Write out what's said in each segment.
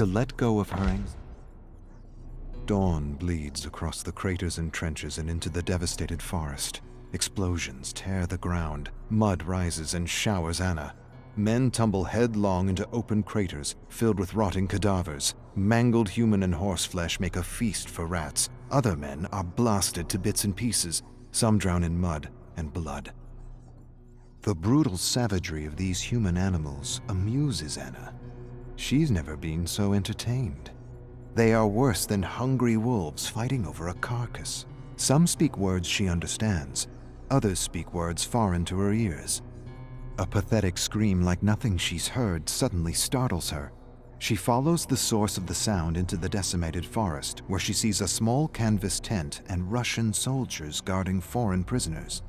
to let go of her anxiety. Dawn bleeds across the craters and trenches and into the devastated forest. Explosions tear the ground, mud rises and showers Anna. Men tumble headlong into open craters filled with rotting cadavers. Mangled human and horse flesh make a feast for rats. Other men are blasted to bits and pieces. Some drown in mud and blood. The brutal savagery of these human animals amuses Anna. She's never been so entertained. They are worse than hungry wolves fighting over a carcass. Some speak words she understands. Others speak words foreign to her ears. A pathetic scream like nothing she's heard suddenly startles her. She follows the source of the sound into the decimated forest, where she sees a small canvas tent and Russian soldiers guarding foreign prisoners.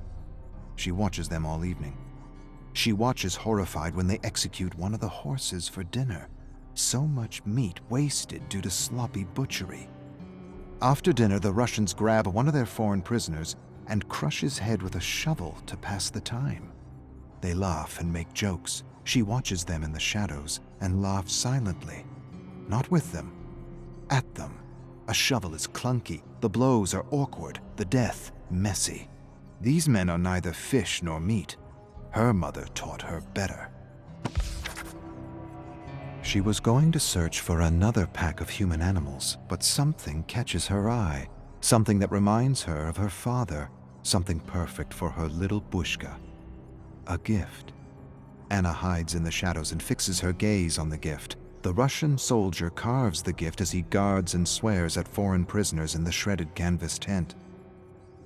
She watches them all evening. She watches horrified when they execute one of the horses for dinner. So much meat wasted due to sloppy butchery. After dinner, the Russians grab one of their foreign prisoners and crush his head with a shovel to pass the time. They laugh and make jokes. She watches them in the shadows and laughs silently. Not with them, at them. A shovel is clunky, the blows are awkward, the death messy. These men are neither fish nor meat. Her mother taught her better. She was going to search for another pack of human animals, but something catches her eye. Something that reminds her of her father. Something perfect for her little Bushka. A gift. Anna hides in the shadows and fixes her gaze on the gift. The Russian soldier carves the gift as he guards and swears at foreign prisoners in the shredded canvas tent.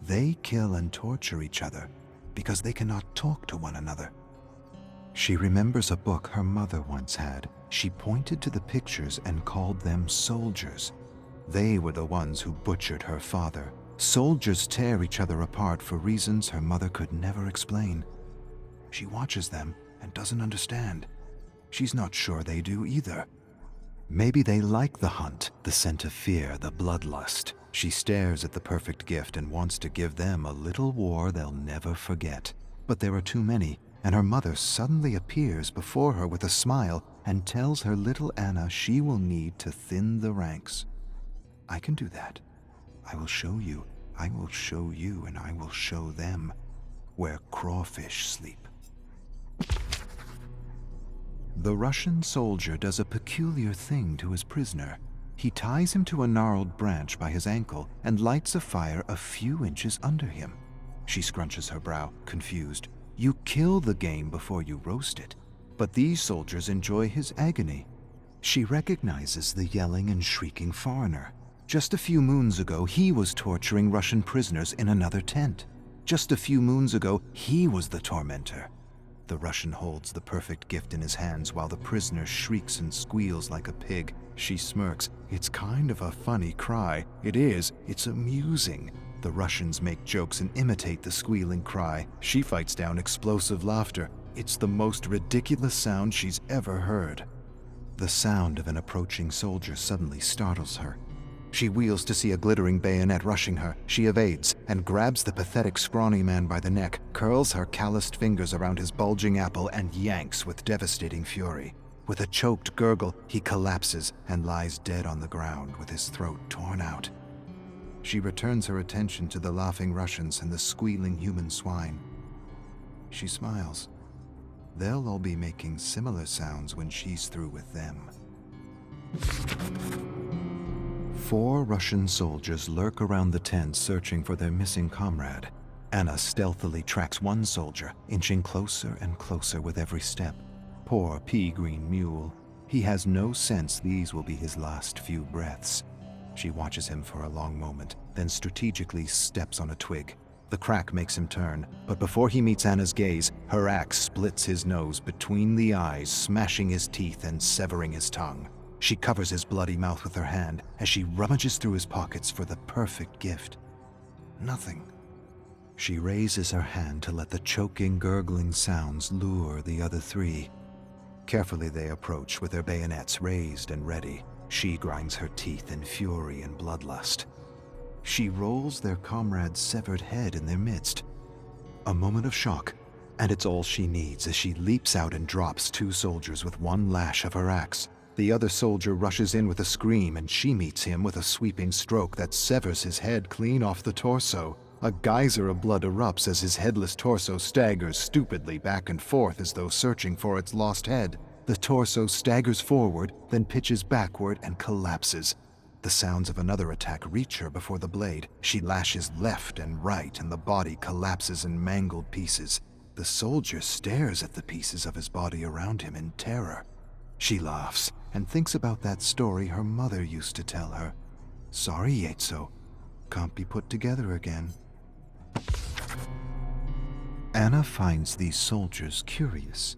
They kill and torture each other because they cannot talk to one another. She remembers a book her mother once had. She pointed to the pictures and called them soldiers. They were the ones who butchered her father. Soldiers tear each other apart for reasons her mother could never explain. She watches them and doesn't understand. She's not sure they do either. Maybe they like the hunt, the scent of fear, the bloodlust. She stares at the perfect gift and wants to give them a little war they'll never forget. But there are too many, and her mother suddenly appears before her with a smile and tells her little Anna she will need to thin the ranks. I can do that. I will show you, and I will show them where crawfish sleep. The Russian soldier does a peculiar thing to his prisoner. He ties him to a gnarled branch by his ankle and lights a fire a few inches under him. She scrunches her brow, confused. You kill the game before you roast it. But these soldiers enjoy his agony. She recognizes the yelling and shrieking foreigner. Just a few moons ago, he was torturing Russian prisoners in another tent. Just a few moons ago, he was the tormentor. The Russian holds the perfect gift in his hands while the prisoner shrieks and squeals like a pig. She smirks. It's kind of a funny cry. It is. It's amusing. The Russians make jokes and imitate the squealing cry. She fights down explosive laughter. It's the most ridiculous sound she's ever heard. The sound of an approaching soldier suddenly startles her. She wheels to see a glittering bayonet rushing her. She evades and grabs the pathetic scrawny man by the neck, curls her calloused fingers around his bulging apple and yanks with devastating fury. With a choked gurgle, he collapses and lies dead on the ground with his throat torn out. She returns her attention to the laughing Russians and the squealing human swine. She smiles. They'll all be making similar sounds when she's through with them. 4 Russian soldiers lurk around the tent searching for their missing comrade. Anna stealthily tracks one soldier, inching closer and closer with every step. Poor pea-green mule. He has no sense these will be his last few breaths. She watches him for a long moment, then strategically steps on a twig. The crack makes him turn, but before he meets Anna's gaze, her axe splits his nose between the eyes, smashing his teeth and severing his tongue. She covers his bloody mouth with her hand as she rummages through his pockets for the perfect gift. Nothing. She raises her hand to let the choking, gurgling sounds lure the other 3. Carefully they approach with their bayonets raised and ready. She grinds her teeth in fury and bloodlust. She rolls their comrade's severed head in their midst. A moment of shock, and it's all she needs as she leaps out and drops 2 soldiers with one lash of her axe. The other soldier rushes in with a scream, and she meets him with a sweeping stroke that severs his head clean off the torso. A geyser of blood erupts as his headless torso staggers stupidly back and forth as though searching for its lost head. The torso staggers forward, then pitches backward and collapses. The sounds of another attack reach her before the blade. She lashes left and right, and the body collapses in mangled pieces. The soldier stares at the pieces of his body around him in terror. She laughs and thinks about that story her mother used to tell her. Sorry, Yaitso. Can't be put together again. Anna finds these soldiers curious.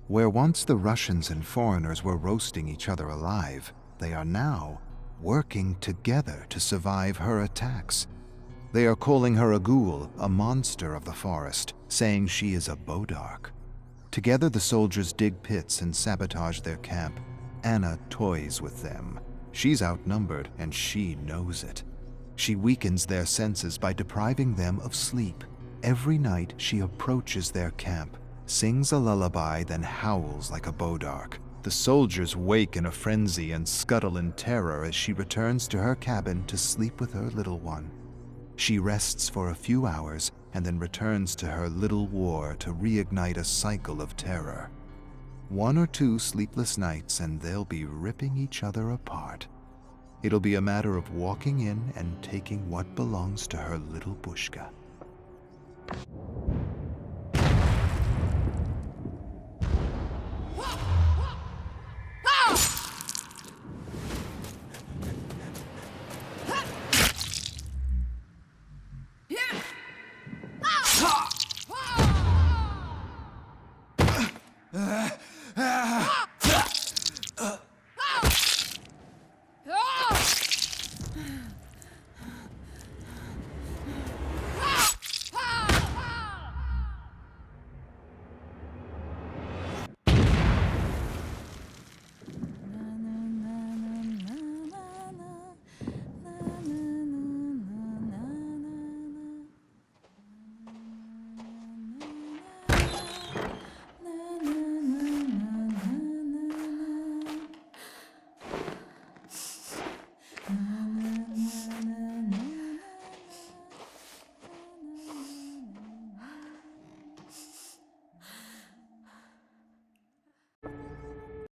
Where once the Russians and foreigners were roasting each other alive, they are now working together to survive her attacks. They are calling her a ghoul, a monster of the forest, saying she is a Bodark. Together the soldiers dig pits and sabotage their camp. Anna toys with them. She's outnumbered, and she knows it. She weakens their senses by depriving them of sleep. Every night she approaches their camp, sings a lullaby, then howls like a Bodark. The soldiers wake in a frenzy and scuttle in terror as she returns to her cabin to sleep with her little one. She rests for a few hours and then returns to her little war to reignite a cycle of terror. 1 or 2 sleepless nights and they'll be ripping each other apart. It'll be a matter of walking in and taking what belongs to her little Bushka.